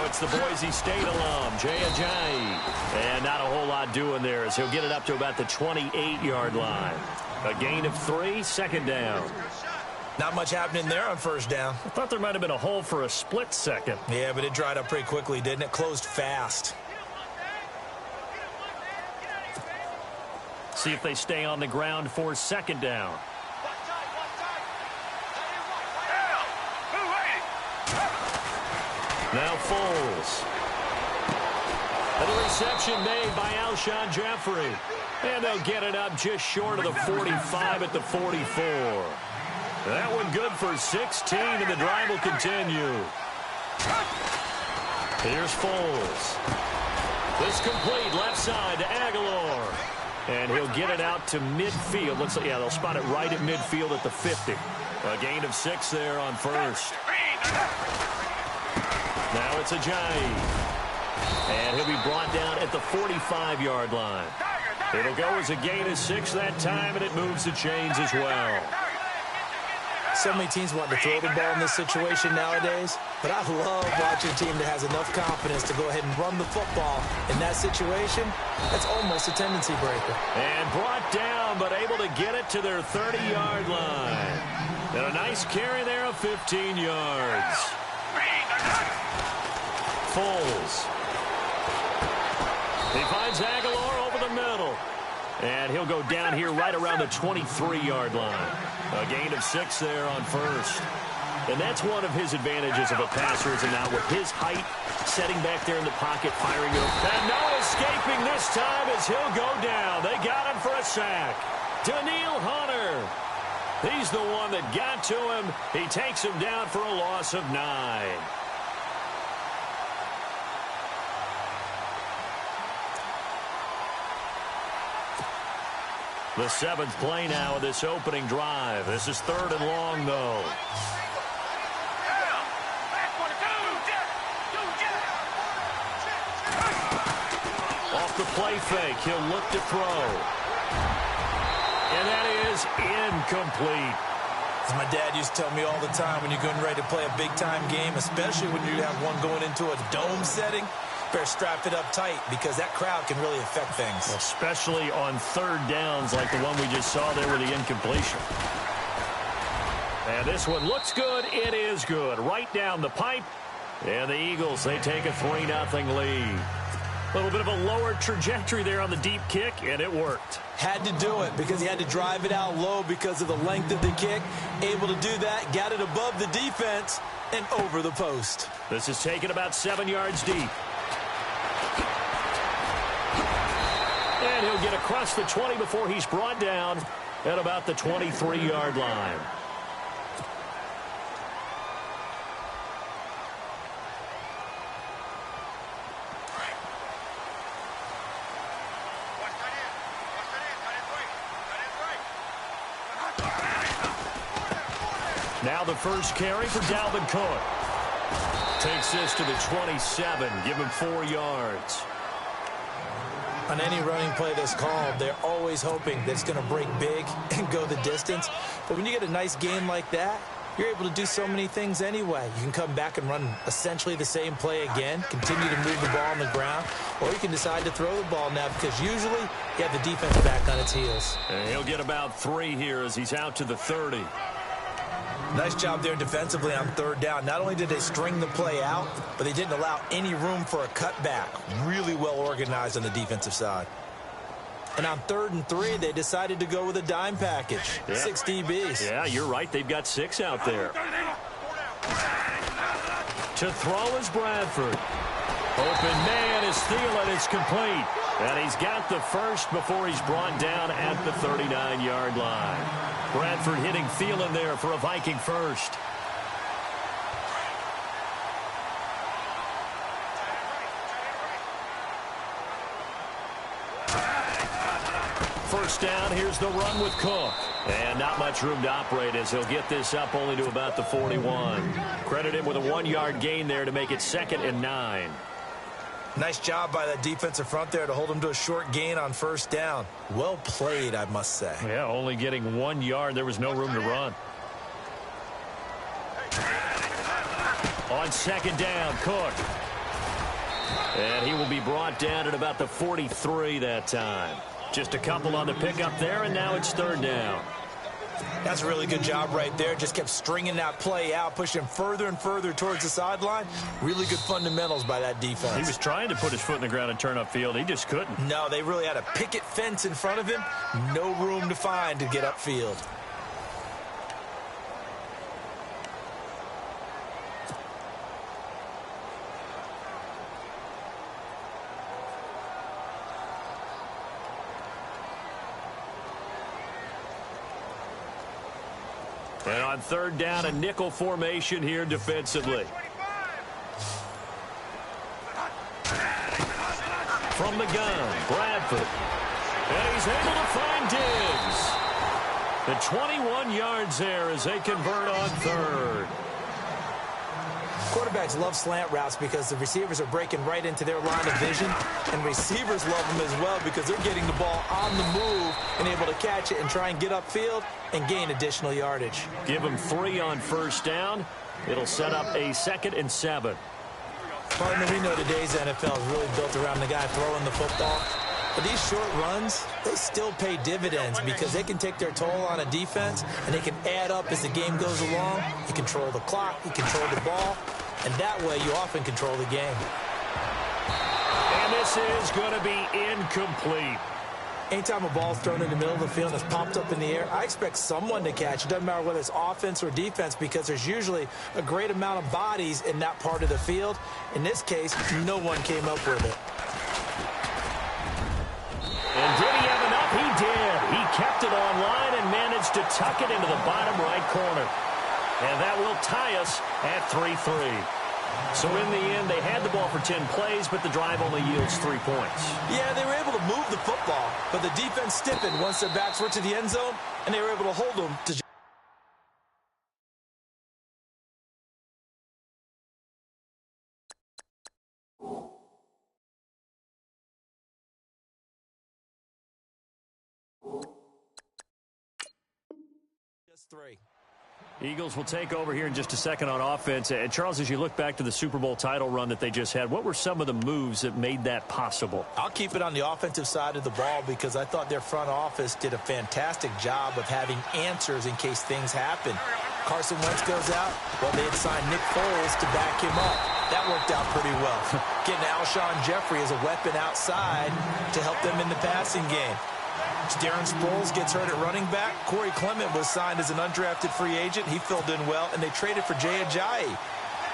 it's the Boise State alum, Jay Ajayi. And not a whole lot doing there as he'll get it up to about the 28-yard line. A gain of 3, second down. Not much happening there on first down. I thought there might have been a hole for a split second. Yeah, but it dried up pretty quickly, didn't it? Closed fast. See if they stay on the ground for second down. Now Foles. And a reception made by Alshon Jeffrey. And they'll get it up just short of the 45 at the 44. That one good for 16, and the drive will continue. Here's Foles. This complete left side to Aguilar. And he'll get it out to midfield. Looks like, yeah, they'll spot it right at midfield at the 50. A gain of 6 there on first. Now it's Ajayi. And he'll be brought down at the 45-yard line. It'll go as a gain of 6 that time, and it moves the chains as well. So many teams want to throw the ball in this situation nowadays, but I love watching a team that has enough confidence to go ahead and run the football. In that situation, that's almost a tendency breaker. And brought down, but able to get it to their 30-yard line. And a nice carry there of 15 yards. Foles. He finds Aguilar over the middle. And he'll go down here right around the 23-yard line. A gain of 6 there on first. And that's one of his advantages of a passer, is now with his height, setting back there in the pocket, firing it. And no escaping this time as he'll go down. They got him for a sack. Daniil Hunter. He's the one that got to him. He takes him down for a loss of 9. The 7th play now of this opening drive. This is 3rd and long, though. Off the play fake, he'll look to throw. And that is incomplete. As my dad used to tell me all the time, when you're getting ready to play a big-time game, especially when you have one going into a dome setting, better strap it up tight because that crowd can really affect things. Especially on 3rd downs like the one we just saw there with the incompletion. And this one looks good. It is good. Right down the pipe. And the Eagles, they take a 3-0 lead. A little bit of a lower trajectory there on the deep kick, and it worked. Had to do it because he had to drive it out low because of the length of the kick. Able to do that, got it above the defense, and over the post. This is taken about 7 yards deep. And he'll get across the 20 before he's brought down at about the 23-yard line. Now the first carry for Dalvin Cook. Takes this to the 27. Give him 4 yards. On any running play that's called, they're always hoping that it's going to break big and go the distance. But when you get a nice game like that, you're able to do so many things anyway. You can come back and run essentially the same play again, continue to move the ball on the ground, or you can decide to throw the ball now because usually you have the defense back on its heels. And he'll get about 3 here as he's out to the 30. Nice job there defensively on 3rd down. Not only did they string the play out, but they didn't allow any room for a cutback. Really well organized on the defensive side. And on 3rd and 3, they decided to go with a dime package. Yeah. 6 DBs. Yeah, you're right. They've got 6 out there. To throw is Bradford. Open man is Thielen. It's complete. And he's got the first before he's brought down at the 39-yard line. Bradford hitting Thielen there for a Viking first. First down, here's the run with Cook. And not much room to operate as he'll get this up only to about the 41. Credit him with a 1-yard gain there to make it 2nd and 9. Nice job by that defensive front there to hold him to a short gain on 1st down. Well played, I must say. Yeah, only getting 1 yard. There was no room to run. On 2nd down, Cook. And he will be brought down at about the 43 that time. Just a couple on the pickup there, and now it's third down. That's a really good job right there. Just kept stringing that play out, pushing further and further towards the sideline. Really good fundamentals by that defense. He was trying to put his foot in the ground and turn upfield. He just couldn't. No, they really had a picket fence in front of him. No room to find to get upfield. And on third down, a nickel formation here defensively. From the gun, Bradford. And he's able to find Diggs. The 21 yards there as they convert on third. Quarterbacks love slant routes because the receivers are breaking right into their line of vision, and receivers love them as well because they're getting the ball on the move and able to catch it and try and get upfield and gain additional yardage. Give them 3 on first down. It'll set up a 2nd and 7. Partner, we know today's NFL is really built around the guy throwing the football. But these short runs, they still pay dividends because they can take their toll on a defense and they can add up as the game goes along. You control the clock, you control the ball, and that way you often control the game. And this is going to be incomplete. Anytime a ball's thrown in the middle of the field and it's popped up in the air, I expect someone to catch. It doesn't matter whether it's offense or defense because there's usually a great amount of bodies in that part of the field. In this case, no one came up with it. And did he have enough? He did. He kept it on line and managed to tuck it into the bottom right corner. And that will tie us at 3-3. So in the end, they had the ball for 10 plays, but the drive only yields 3 points. Yeah, they were able to move the football, but the defense stiffened once their backs were to the end zone, and they were able to hold them to just 3. Eagles will take over here in just a second on offense. And Charles, as you look back to the Super Bowl title run that they just had, what were some of the moves that made that possible? I'll keep it on the offensive side of the ball because I thought their front office did a fantastic job of having answers in case things happen. Carson Wentz goes out. Well, they had signed Nick Foles to back him up. That worked out pretty well. Getting Alshon Jeffrey as a weapon outside to help them in the passing game. Darren Sproles gets hurt at running back. Corey Clement was signed as an undrafted free agent. He filled in well, and they traded for Jay Ajayi.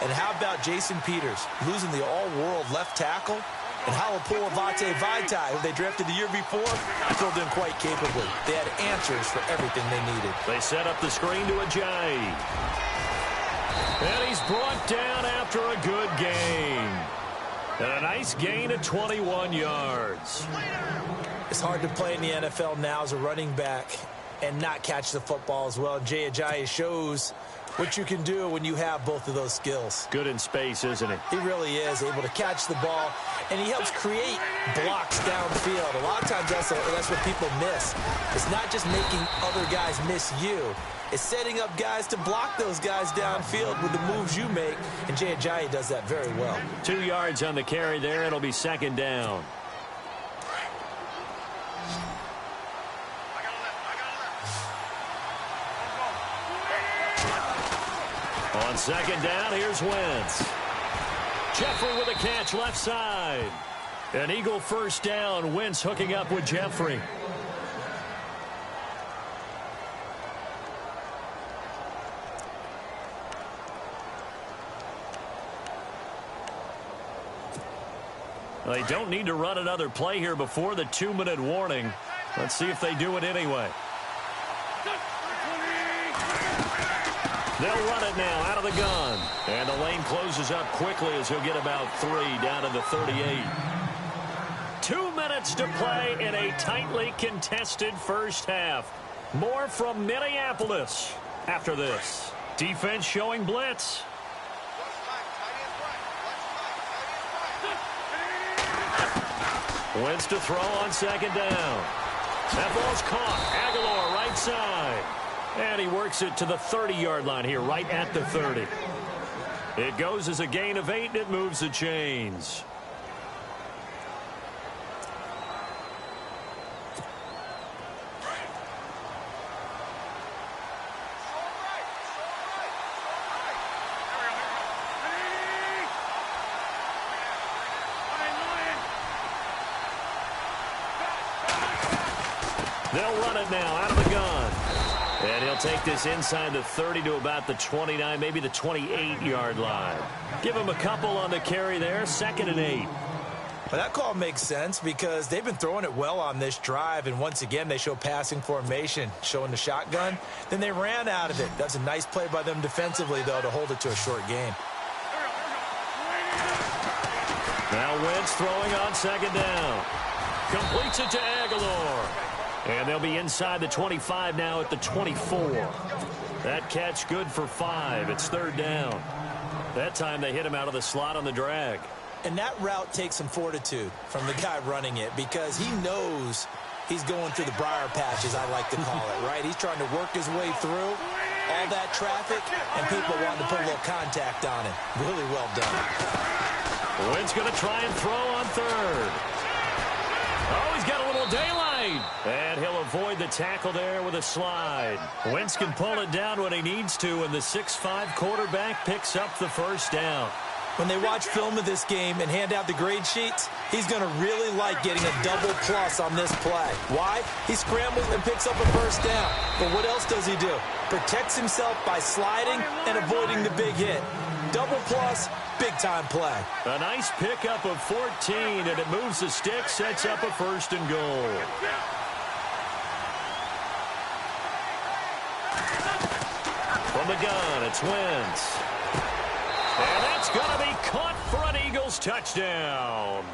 And how about Jason Peters, losing the all-world left tackle? And Halapua Vitae, who they drafted the year before, filled in quite capably. They had answers for everything they needed. They set up the screen to Ajayi. And he's brought down after a good gain. And a nice gain of 21 yards. It's hard to play in the NFL now as a running back and not catch the football as well. Jay Ajayi shows what you can do when you have both of those skills. Good in space, isn't he? He really is able to catch the ball, and he helps create blocks downfield. A lot of times that's what people miss. It's not just making other guys miss you. It's setting up guys to block those guys downfield with the moves you make, and Jay Ajayi does that very well. 2 yards on the carry there. It'll be 2nd down. On 2nd down, here's Wentz. Jeffrey with a catch left side. An Eagle first down. Wentz hooking up with Jeffrey. Well, they don't need to run another play here before the 2-minute warning. Let's see if they do it anyway. They'll run it now out of the gun. And the lane closes up quickly as he'll get about 3 down to the 38. 2 minutes to play in a tightly contested first half. More from Minneapolis after this. Defense showing blitz. Wentz to throw on 2nd down. That ball's caught. Aguilar right side. And he works it to the 30-yard line here, right at the 30. It goes as a gain of 8, and it moves the chains. They'll run it now out of the gun. And he'll take this inside the 30 to about the 29, maybe the 28-yard line. Give him a couple on the carry there, 2nd and 8. But that call makes sense because they've been throwing it well on this drive, and once again they show passing formation, showing the shotgun. Then they ran out of it. That's a nice play by them defensively, though, to hold it to a short game. Now Wentz throwing on 2nd down. Completes it to Aguilar. And they'll be inside the 25 now at the 24. That catch good for 5. It's 3rd down. That time they hit him out of the slot on the drag. And that route takes some fortitude from the guy running it because he knows he's going through the briar patch, as I like to call it, right? He's trying to work his way through all that traffic, and people wanting to put a little contact on it. Really well done. Wentz going to try and throw on 3rd. Oh, he's got a little daylight. And he'll avoid the tackle there with a slide. Wentz can pull it down when he needs to, and the 6'5" quarterback picks up the 1st down. When they watch film of this game and hand out the grade sheets, he's going to really like getting a double plus on this play. Why? He scrambles and picks up a 1st down. But what else does he do? Protects himself by sliding and avoiding the big hit. Double plus, big-time play. A nice pickup of 14, and it moves the stick, sets up a 1st and goal. From the gun, it's Wentz. And that's going to be caught for an Eagles touchdown.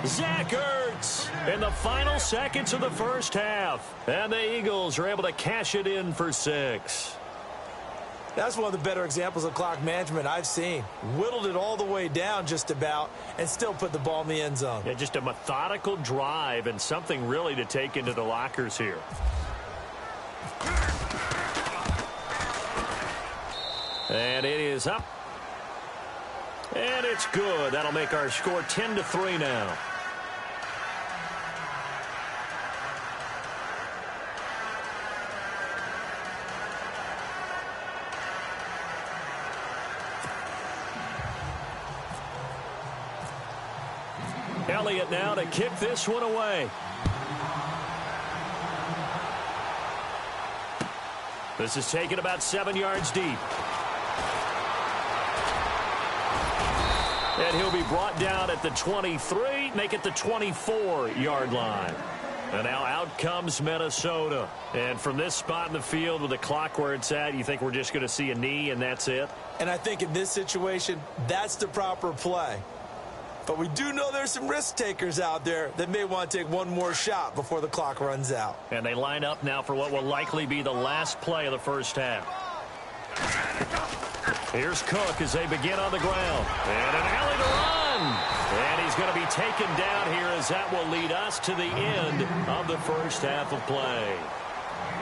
Zach Ertz in the final seconds of the 1st half. And the Eagles are able to cash it in for 6. That's one of the better examples of clock management I've seen. Whittled it all the way down just about and still put the ball in the end zone. Yeah, just a methodical drive and something really to take into the lockers here. And it is up. And it's good. That'll make our score 10-3 now. Elliott now to kick this one away. This is taken about 7 yards deep. And he'll be brought down at the 23, make it the 24-yard line. And now out comes Minnesota. And from this spot in the field with the clock where it's at, you think we're just going to see a knee and that's it? And I think in this situation, that's the proper play. But we do know there's some risk takers out there that may want to take one more shot before the clock runs out. And they line up now for what will likely be the last play of the 1st half. Here's Cook as they begin on the ground. And an alley to run. And he's going to be taken down here as that will lead us to the end of the 1st half of play.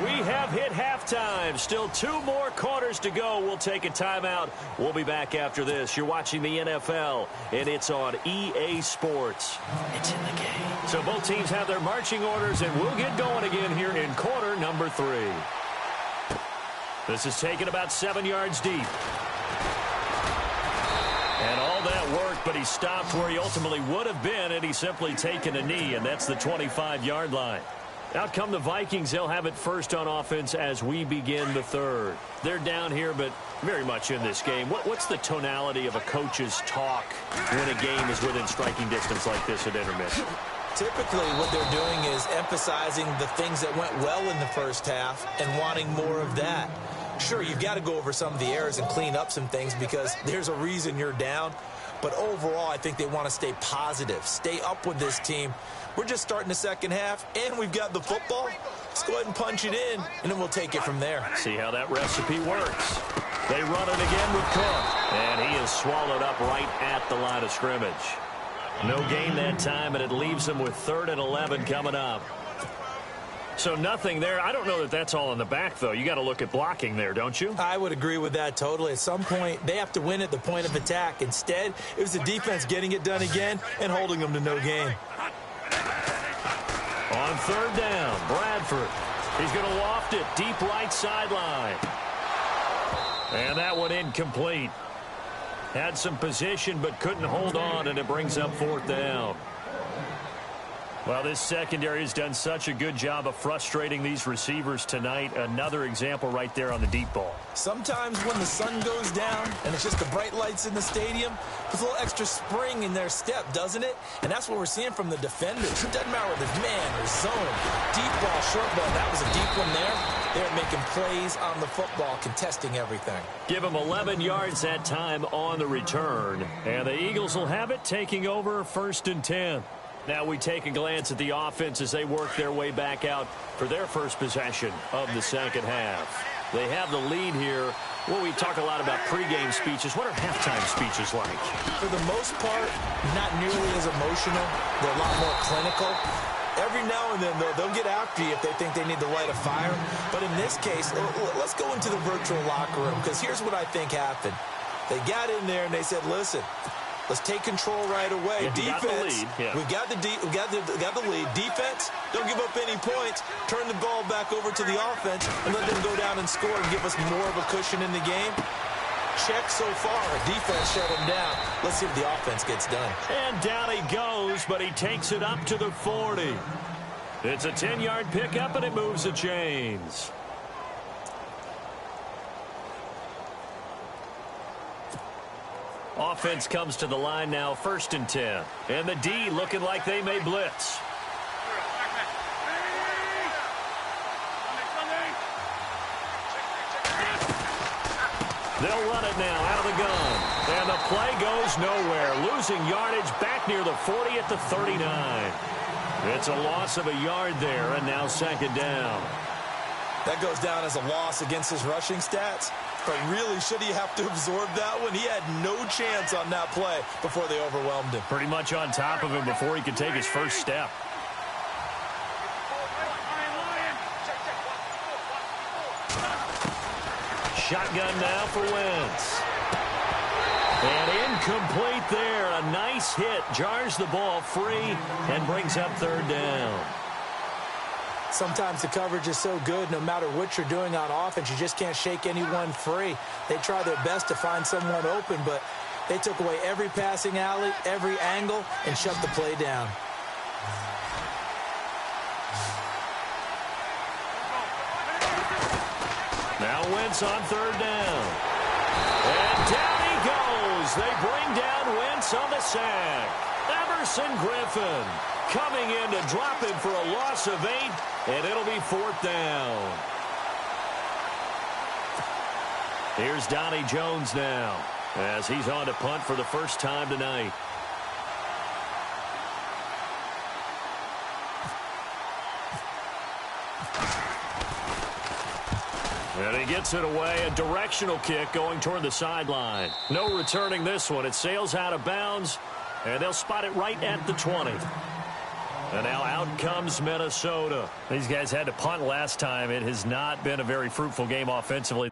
We have hit halftime. Still 2 more quarters to go. We'll take a timeout. We'll be back after this. You're watching the NFL, and it's on EA Sports. It's in the game. So both teams have their marching orders, and we'll get going again here in quarter number 3. This is taken about 7 yards deep. And all that work, but he stopped where he ultimately would have been, and he's simply taken a knee, and that's the 25-yard line. Out come the Vikings. They'll have it first on offense as we begin the 3rd. They're down here, but very much in this game. What's the tonality of a coach's talk when a game is within striking distance like this at intermission? Typically, what they're doing is emphasizing the things that went well in the 1st half and wanting more of that. Sure, you've got to go over some of the errors and clean up some things because there's a reason you're down. But overall, I think they want to stay positive, stay up with this team. We're just starting the 2nd half, and we've got the football. Let's go ahead and punch it in, and then we'll take it from there. See how that recipe works. They run it again with Cook, and he is swallowed up right at the line of scrimmage. No gain that time, and it leaves them with 3rd and 11 coming up. So nothing there. I don't know that that's all in the back, though. You got to look at blocking there, don't you? I would agree with that totally. At some point, they have to win at the point of attack. Instead, it was the defense getting it done again and holding them to no gain. On 3rd down, Bradford. He's going to loft it deep right sideline. And that one incomplete. Had some position but couldn't hold on, and it brings up 4th down. Well, this secondary has done such a good job of frustrating these receivers tonight. Another example right there on the deep ball. Sometimes when the sun goes down and it's just the bright lights in the stadium, there's a little extra spring in their step, doesn't it? And that's what we're seeing from the defenders. It doesn't matter whether it's man or zone. Deep ball, short ball, that was a deep one there. They're making plays on the football, contesting everything. Give them 11 yards that time on the return. And the Eagles will have it, taking over 1st and 10. Now we take a glance at the offense as they work their way back out for their first possession of the second half. They have the lead here. Well, we talk a lot about pregame speeches. What are halftime speeches like? For the most part, not nearly as emotional. They're a lot more clinical. Every now and then, though, they'll get after you if they think they need to light a fire. But in this case, let's go into the virtual locker room, because here's what I think happened. They got in there and they said, listen, let's take control right away. Yeah, defense, we got the lead. Defense, don't give up any points. Turn the ball back over to the offense and let them go down and score and give us more of a cushion in the game. Check so far. Defense shut him down. Let's see if the offense gets done. And down he goes, but he takes it up to the 40. It's a 10-yard pickup, and it moves the chains. Offense comes to the line now, 1st and 10. And the D looking like they may blitz. They'll run it now out of the gun. And the play goes nowhere. Losing yardage back near the 40 at the 39. It's a loss of a yard there, and now 2nd down. That goes down as a loss against his rushing stats. But really, should he have to absorb that one? He had no chance on that play before they overwhelmed him. Pretty much on top of him before he could take his first step. Shotgun now for Wentz. And incomplete there. A nice hit. Jars the ball free and brings up 3rd down. Sometimes the coverage is so good, no matter what you're doing on offense, you just can't shake anyone free. They try their best to find someone open, but they took away every passing alley, every angle, and shut the play down. Now Wentz on 3rd down. And down he goes. They bring down Wentz on the sack. Everson Griffin coming in to drop him for a loss of 8, and it'll be 4th down. Here's Donnie Jones now as he's on to punt for the first time tonight. And he gets it away, a directional kick going toward the sideline. No returning this one. It sails out of bounds, and they'll spot it right at the 20. And now out comes Minnesota. These guys had to punt last time. It has not been a very fruitful game offensively.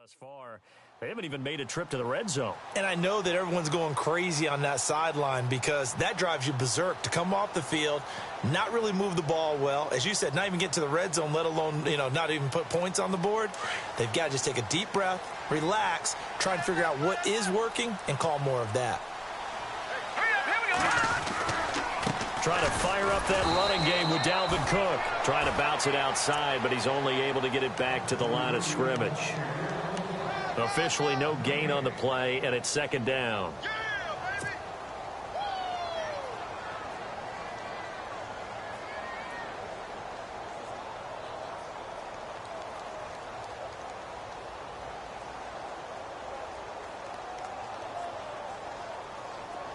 Thus far, they haven't even made a trip to the red zone. And I know that everyone's going crazy on that sideline because that drives you berserk to come off the field, not really move the ball well. As you said, not even get to the red zone, let alone, not even put points on the board. They've got to just take a deep breath, relax, try and figure out what is working, and call more of that. Trying to fire up that running game with Dalvin Cook. Trying to bounce it outside, but he's only able to get it back to the line of scrimmage. Officially no gain on the play, and it's 2nd down.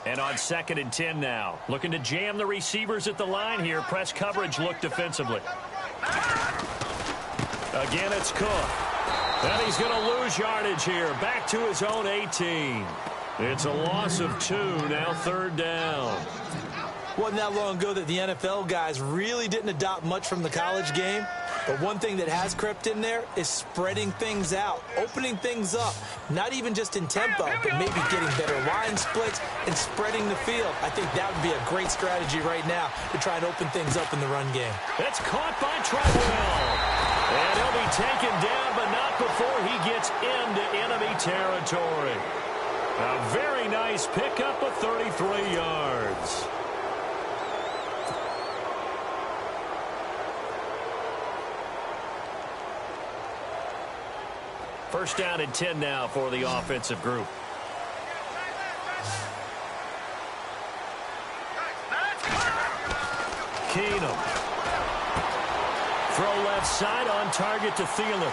And on 2nd and 10 now. Looking to jam the receivers at the line here. Press coverage look defensively. Again, it's Cook. And he's going to lose yardage here. Back to his own 18. It's a loss of 2, now 3rd down. Wasn't that long ago that the NFL guys really didn't adopt much from the college game. But one thing that has crept in there is spreading things out, opening things up, not even just in tempo, but maybe getting better line splits and spreading the field. I think that would be a great strategy right now to try and open things up in the run game. It's caught by Treadwell. And he'll be taken down, but not before he gets into enemy territory. A very nice pickup of 33 yards. First down and 10 now for the offensive group. Keenum. Throw left side on target to Thielen.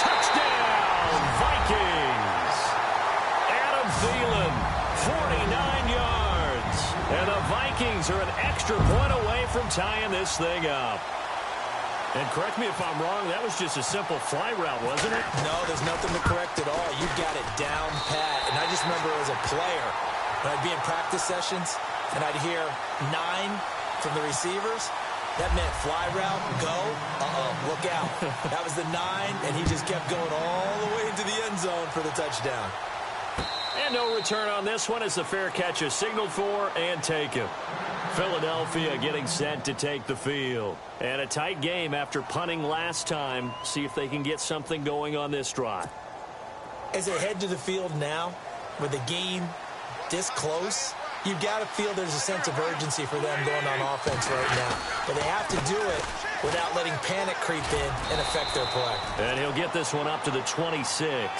Touchdown, Vikings. Adam Thielen, 49 yards. And the Vikings are an extra point away from tying this thing up. And correct me if I'm wrong, that was just a simple fly route, wasn't it? No, there's nothing to correct at all. You got it down pat. And I just remember as a player, when I'd be in practice sessions, and I'd hear 9 from the receivers, that meant fly route, go, look out. That was the 9, and he just kept going all the way into the end zone for the touchdown. And no return on this one as the fair catch is signaled for and taken. Philadelphia getting set to take the field. And a tight game after punting last time. See if they can get something going on this drive. As they head to the field now, with the game this close, you've got to feel there's a sense of urgency for them going on offense right now. But they have to do it without letting panic creep in and affect their play. And he'll get this one up to the 26.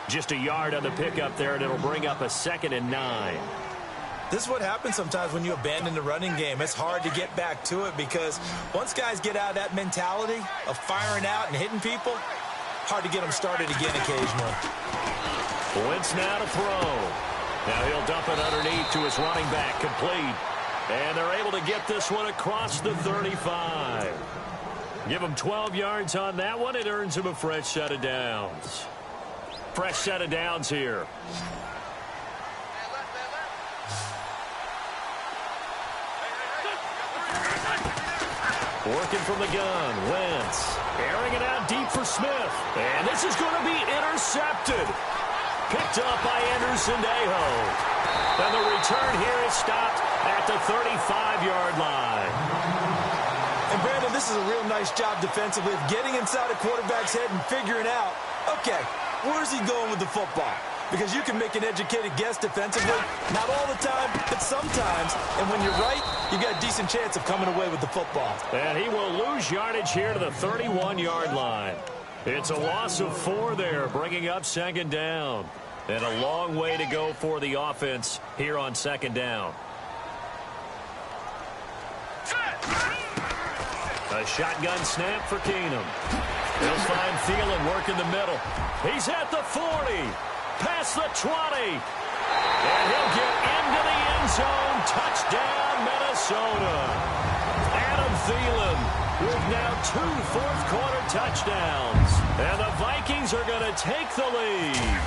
Just a yard on the pickup there, and it'll bring up a 2nd and 9. This is what happens sometimes when you abandon the running game. It's hard to get back to it because once guys get out of that mentality of firing out and hitting people, hard to get them started again occasionally. Wentz now to throw. Now he'll dump it underneath to his running back, complete. And they're able to get this one across the 35. Give him 12 yards on that one. It earns him a fresh set of downs. Fresh set of downs here. Working from the gun, Wentz. Airing it out deep for Smith. And this is going to be intercepted. Picked up by Anderson-Dejo. And the return here is stopped at the 35-yard line. And Brandon, this is a real nice job defensively of getting inside a quarterback's head and figuring out, okay, where's he going with the football? Because you can make an educated guess defensively, not all the time, but sometimes. And when you're right, you've got a decent chance of coming away with the football. And he will lose yardage here to the 31-yard line. It's a loss of 4 there, bringing up 2nd down. And a long way to go for the offense here on 2nd down. A shotgun snap for Keenum. He'll find Thielen working the middle. He's at the 40. Past the 20. And he'll get into the end zone. Touchdown, Minnesota. Adam Thielen with now 2 fourth-quarter touchdowns. And the Vikings are going to take the lead.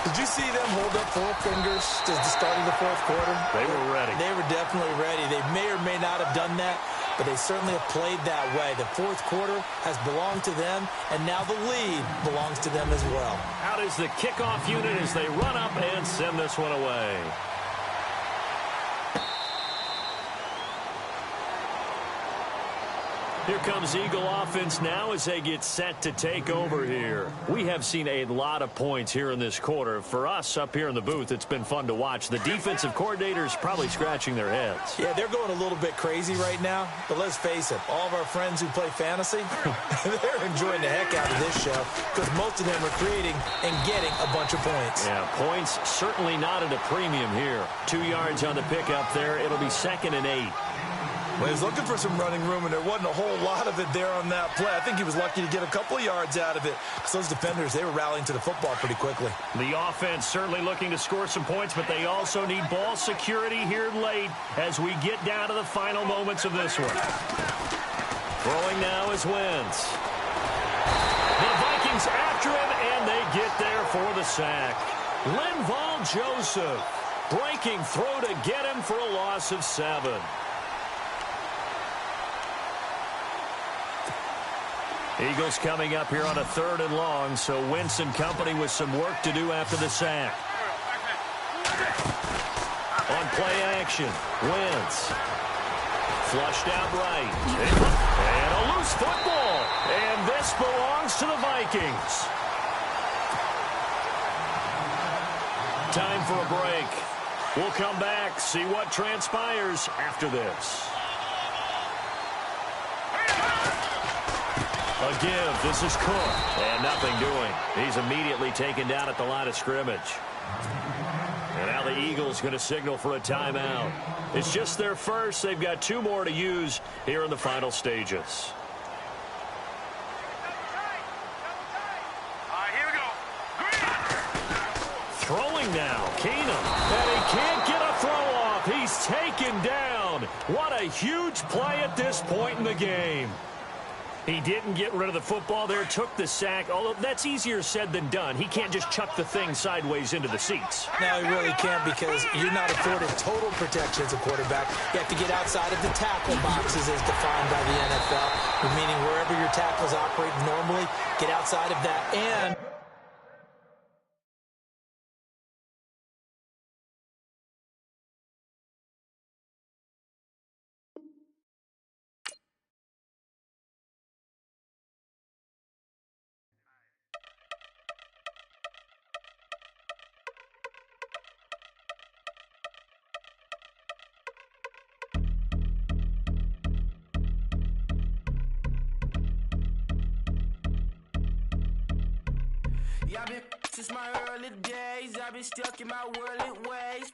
Did you see them hold up 4 fingers to the start of the 4th quarter? They were ready. They were definitely ready. They may or may not have done that, but they certainly have played that way. The 4th quarter has belonged to them, and now the lead belongs to them as well. Out is the kickoff unit as they run up and send this one away. Here comes Eagle offense now as they get set to take over here. We have seen a lot of points here in this quarter. For us up here in the booth, it's been fun to watch. The defensive coordinators probably scratching their heads. Yeah, they're going a little bit crazy right now. But let's face it, all of our friends who play fantasy, they're enjoying the heck out of this show because most of them are creating and getting a bunch of points. Yeah, points certainly not at a premium here. 2 yards on the pickup there. It'll be 2nd and 8. Well, he was looking for some running room, and there wasn't a whole lot of it there on that play. I think he was lucky to get a couple of yards out of it. So those defenders, they were rallying to the football pretty quickly. The offense certainly looking to score some points, but they also need ball security here late as we get down to the final moments of this one. Throwing now is Wentz. The Vikings goes after him, and they get there for the sack. Linval Joseph breaking through to get him for a loss of 7. Eagles coming up here on a 3rd and long, so Wentz and company with some work to do after the sack. On play action, Wentz. Flushed out right. And a loose football. And this belongs to the Vikings. Time for a break. We'll come back, see what transpires after this. A give. This is Cook. And nothing doing. He's immediately taken down at the line of scrimmage. And now the Eagles going to signal for a timeout. It's just their first. They've got 2 more to use here in the final stages. Throwing now, Keenum. And he can't get a throw off. He's taken down. What a huge play at this point in the game. He didn't get rid of the football there, took the sack, although that's easier said than done. He can't just chuck the thing sideways into the seats. No, he really can't because you're not afforded total protection as a quarterback. You have to get outside of the tackle boxes as defined by the NFL, meaning wherever your tackles operate normally, get outside of that. And Since my early days, I've been stuck in my worldly ways.